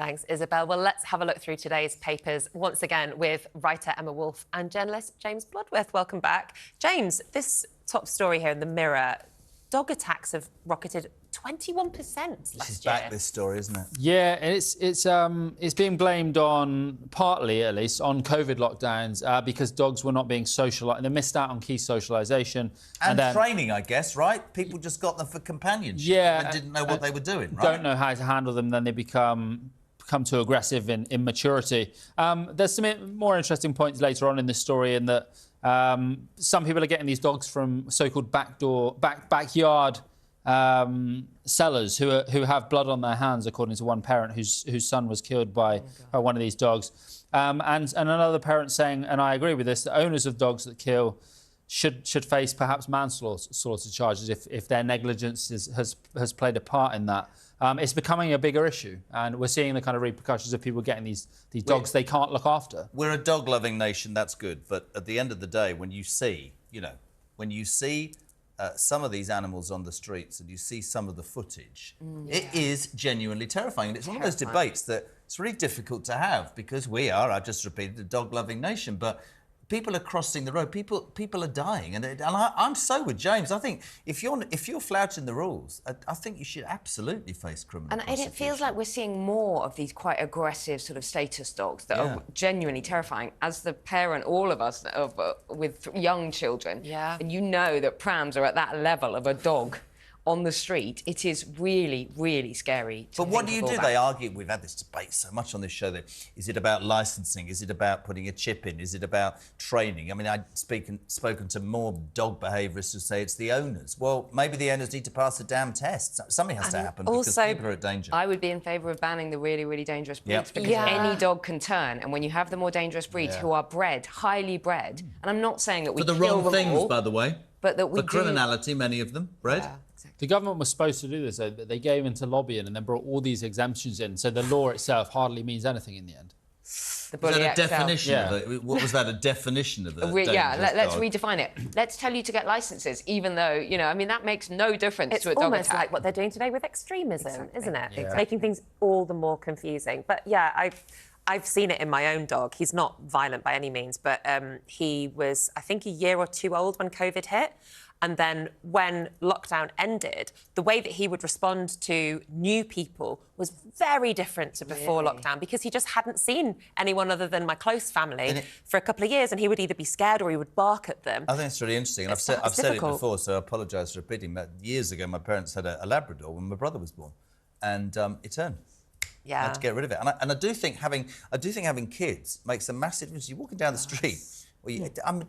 Thanks, Isabel. Well, let's have a look through today's papers once again with writer Emma Wolfe and journalist James Bloodworth. Welcome back. James, this top story here in the Mirror, dog attacks have rocketed 21% last year. This is back, this story, isn't it? Yeah, it's being blamed on, partly at least, on COVID lockdowns because dogs were not being socialised. They missed out on key socialisation. And then, training, I guess, right? People just got them for companionship and didn't know what they were doing, right? Don't know how to handle them, then they become too aggressive in immaturity. There's some more interesting points later on in this story in that some people are getting these dogs from so-called backyard sellers who have blood on their hands, according to one parent whose son was killed by one of these dogs. And another parent saying, and I agree with this, that owners of dogs that kill should face perhaps manslaughter charges if their negligence has played a part in that. It's becoming a bigger issue, and we're seeing the kind of repercussions of people getting these dogs they can't look after. We're a dog-loving nation, that's good, but at the end of the day, when you see, some of these animals on the streets and you see some of the footage, it is genuinely terrifying. And it's one of those debates that it's really difficult to have because we are, I just repeated, a dog-loving nation, but people are crossing the road. People are dying, and I'm so with James. I think if you're flouting the rules, I think you should absolutely face criminal prosecution. And it feels like we're seeing more of these quite aggressive sort of status dogs that are genuinely terrifying. As the parent, all of us with young children, and you know that prams are at that level of a dog on the street, it is really, really scary. But what do you do? They argue, we've had this debate so much on this show, that is it about licensing? Is it about putting a chip in? Is it about training? I mean, I've spoken to more dog behaviourists who say it's the owners. Well, maybe the owners need to pass a damn test. Something has to happen because people are at danger. I would be in favour of banning the really, really dangerous breeds because any dog can turn, and when you have the more dangerous breeds who are bred, highly bred, and I'm not saying that we for the kill wrong them things, all, by the way. But that we for criminality, many of them bred. Yeah, exactly. The government was supposed to do this, though, but they gave into lobbying and then brought all these exemptions in, so the law itself hardly means anything in the end. The Was that a definition of it? What was that, a definition of the let's redefine it. Let's tell you to get licences, even though, I mean, that makes no difference to a dog attack. It's almost like what they're doing today with extremism, isn't it? Yeah. It's making things all the more confusing. But, yeah, I've seen it in my own dog. He's not violent by any means, but he was, I think, a year or two old when COVID hit. And then when lockdown ended, the way that he would respond to new people was very different to before lockdown, because he just hadn't seen anyone other than my close family for a couple of years, and he would either be scared or he would bark at them. I think it's really interesting. And I've said it before, so I apologise for repeating. But years ago, my parents had a Labrador when my brother was born, and it turned. Yeah. I had to get rid of it. And I do think having kids makes a massive difference. You're walking down the street. You're and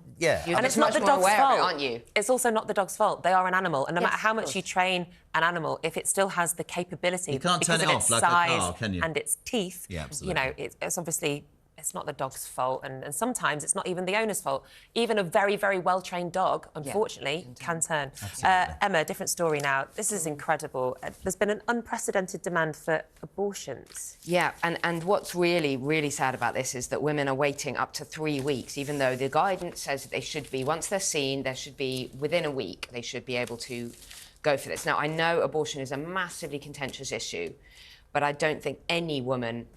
it's not the dog's fault, aren't you? It's also not the dog's fault. They are an animal, and no matter how much you train an animal, if it still has the capability, you can't turn it off like a car, can you? And its teeth, it's obviously. It's not the dog's fault, and sometimes it's not even the owner's fault. Even a very, very well-trained dog, unfortunately, can turn. Emma, different story now. This is incredible. There's been an unprecedented demand for abortions. Yeah, and what's really, really sad about this is that women are waiting up to 3 weeks, even though the guidance says that they should be, once they're seen, there should be, within a week, they should be able to go for this. Now, I know abortion is a massively contentious issue, but I don't think any woman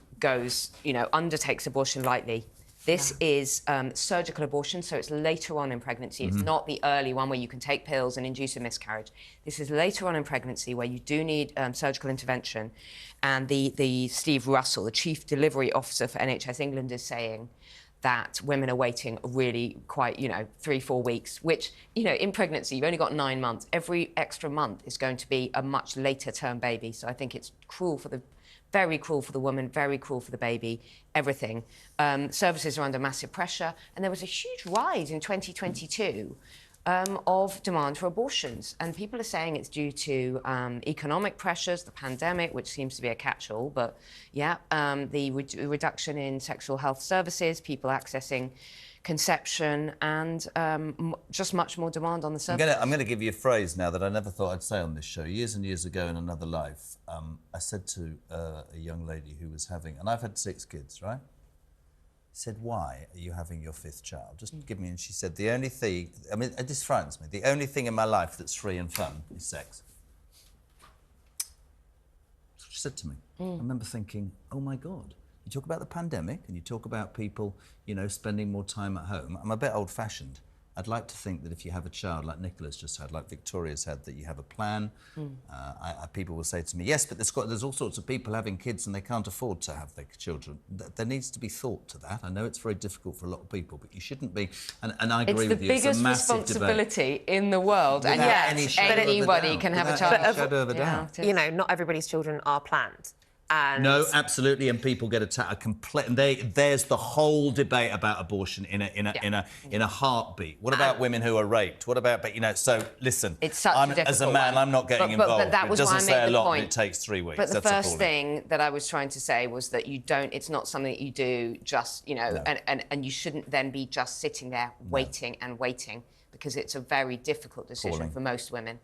undertakes abortion lightly. This is surgical abortion, so it's later on in pregnancy. It's not the early one where you can take pills and induce a miscarriage. This is later on in pregnancy where you do need surgical intervention. And the Steve Russell, the Chief Delivery Officer for NHS England, is saying that women are waiting really quite, 3-4 weeks, which, in pregnancy, you've only got 9 months. Every extra month is going to be a much later term baby. So I think it's very cruel for the woman, very cruel for the baby, everything. Services are under massive pressure, and there was a huge rise in 2022 of demand for abortions. And people are saying it's due to economic pressures, the pandemic, which seems to be a catch-all, but the reduction in sexual health services, people accessing conception, and just much more demand on the service. I'm going to give you a phrase now that I never thought I'd say on this show. Years and years ago in another life, I said to a young lady who was having, and I've had 6 kids, right? Said, why are you having your 5th child? Just give me, and she said, the only thing, I mean, this frightens me, the only thing in my life that's free and fun is sex. said to me. I remember thinking, oh my God, you talk about the pandemic and you talk about people, you know, spending more time at home. I'm a bit old-fashioned. I'd like to think that if you have a child like Nicola's just had, like Victoria's had, that you have a plan. People will say to me, yes, but there's all sorts of people having kids and they can't afford to have their children. There needs to be thought to that. I know it's very difficult for a lot of people, but you shouldn't be. And I agree with you. It's the biggest responsibility in the world, and yes, anybody can have a child. You know, not everybody's children are planned. And no, absolutely, and people get a complete. And there's the whole debate about abortion in a heartbeat. What about women who are raped? What about? But you know, so listen. It's such a difficult as a man, I'm not getting involved. But that was it doesn't why I say made a the lot, point. and it takes 3 weeks. But the That's first appalling. thing that I was trying to say was that you don't. It's not something that you do just, you know, and you shouldn't then be just sitting there waiting and waiting, because it's a very difficult decision for most women.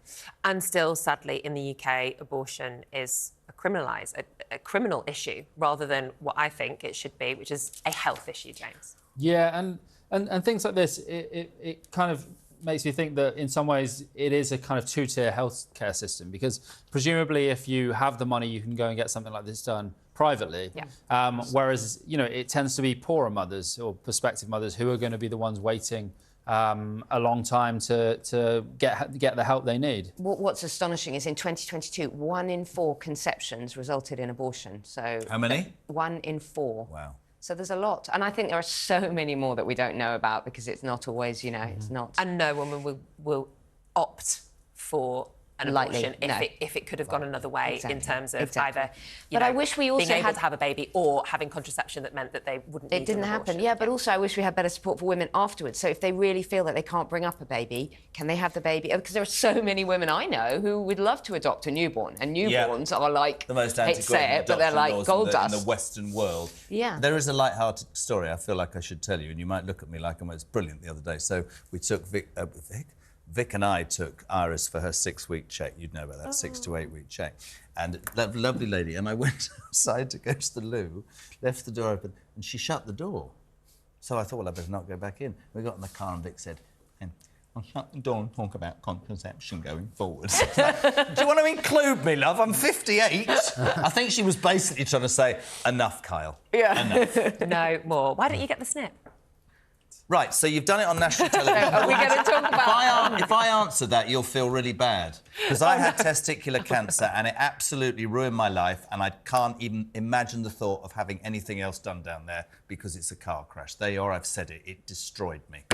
And still, sadly, in the UK, abortion is a criminal issue rather than what I think it should be, which is a health issue, James. Yeah, and things like this, it kind of makes me think that in some ways it is a kind of two-tier healthcare system, because presumably if you have the money, you can go and get something like this done privately. Yeah. Whereas, you know, it tends to be poorer mothers or prospective mothers who are going to be the ones waiting a long time to get the help they need. What's astonishing is in 2022, 1 in 4 conceptions resulted in abortion. So how many? 1 in 4. Wow. So there's a lot, and I think there are so many more that we don't know about, because it's not always, you know, it's not. And no woman will opt for an abortion if it could have gone another way in terms of either I wish we also being able to have a baby or having contraception that meant that they wouldn't need it didn't an happen. abortion. Yeah, but also I wish we had better support for women afterwards. So if they really feel that they can't bring up a baby, can they have the baby? Because there are so many women I know who would love to adopt a newborn, and newborns are like, the most hate to say it, but they're like gold dust in the Western world. Yeah. There is a light-hearted story I feel like I should tell you, and you might look at me like it's brilliant the other day. So we took Vic and I took Iris for her 6-week check. You'd know about that, 6 to 8 week check. And lovely lady. And I went outside to go to the loo, left the door open, and she shut the door. So I thought, well, I better not go back in. We got in the car and Vic said, I'll shut the door and talk about contraception going forward. Do you want to include me, love? I'm 58. I think she was basically trying to say, enough, Kyle. Yeah. Enough. No more. Why don't you get the snip? Right, so you've done it on national television. Are we going to talk about If I answer that, you'll feel really bad. Because I had testicular cancer and it absolutely ruined my life, and I can't even imagine the thought of having anything else done down there because it's a car crash. There you are, I've said it. It destroyed me.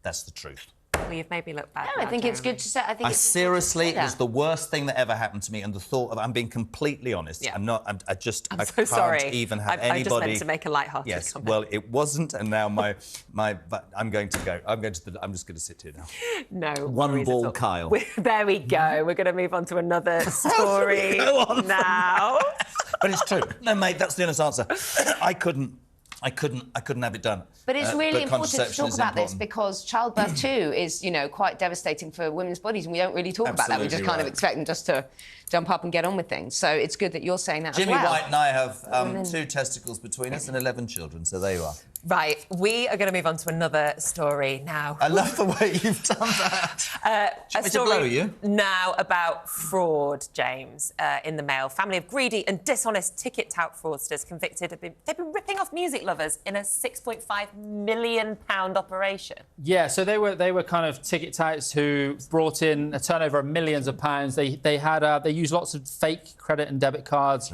That's the truth. Well, you've made me look bad. No, I think it's good to say. I seriously, it was the worst thing that ever happened to me, and the thought of, I'm being completely honest. Yeah. I'm so can't sorry. even have I anybody. just meant to make a light-hearted Yes, comment. well, it wasn't, and now but I'm going to go. I'm just going to sit here now. No. One worries ball, at all. Kyle. There we go. We're going to move on to another story Go on now. But it's true. No, mate, that's the honest answer. I couldn't have it done. But it's really important to contraception talk is about this, important. because childbirth too is, you know, quite devastating for women's bodies, and we don't really talk about that. We just Absolutely kind of right. expect them just to jump up and get on with things. So it's good that you're saying that Jimmy as well. White and I have 2 testicles between us and 11 children, so there you are. Right, we are going to move on to another story now. I love the way you've done that. A me to blow story you? now about fraud, James, in the Mail. Family of greedy and dishonest ticket tout fraudsters convicted. They've been ripping off music lovers in a £6.5 million operation. Yeah, so they were kind of ticket touts who brought in a turnover of millions of pounds. They used lots of fake credit and debit cards,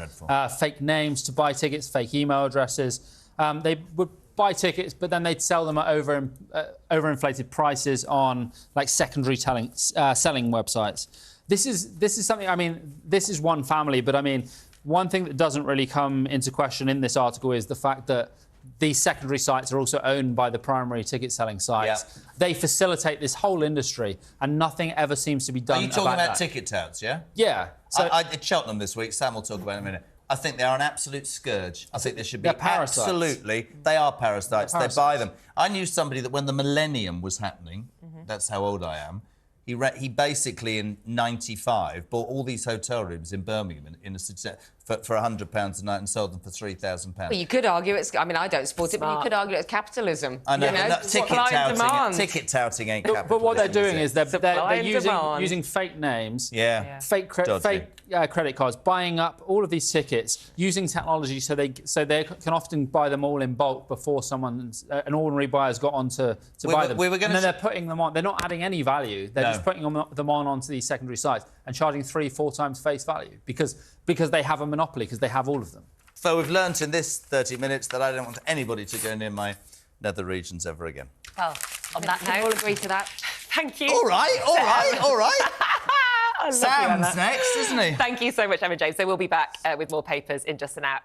fake names to buy tickets, fake email addresses. They would buy tickets, but then they'd sell them at overinflated prices on like secondary selling websites. This is something. I mean, this is one family, but I mean, one thing that doesn't really come into question in this article is the fact that these secondary sites are also owned by the primary ticket selling sites. Yeah. They facilitate this whole industry, and nothing ever seems to be done. Are you talking about that. ticket touts, yeah? Yeah. So I did Cheltenham this week. Sam will talk about it in a minute. I think they are an absolute scourge. I think there should be They're parasites. absolutely. They are parasites. They buy them. I knew somebody that when the millennium was happening, that's how old I am. He basically in '95 bought all these hotel rooms in Birmingham in a city for £100 a night and sold them for £3,000. Well, you could argue it's. I mean, I don't support it, but you could argue it's capitalism. I know, you know? ticket touting ain't capitalism. But what they're doing is they're and using fake names, Yeah. fake credit cards, buying up all of these tickets, using technology so they can often buy them all in bulk before an ordinary buyer's got on to buy them. And then they're putting them on. They're not adding any value. They're just putting them on onto these secondary sites and charging 3-4 times face value because they have a monopoly, because they have all of them. So we've learnt in this 30 minutes that I don't want anybody to go near my nether regions ever again. Well, on that We note, all agree to that. thank you. All right. I love you, Sam's Emma. next, isn't he? Thank you so much, Emma James. So we'll be back with more papers in just an hour.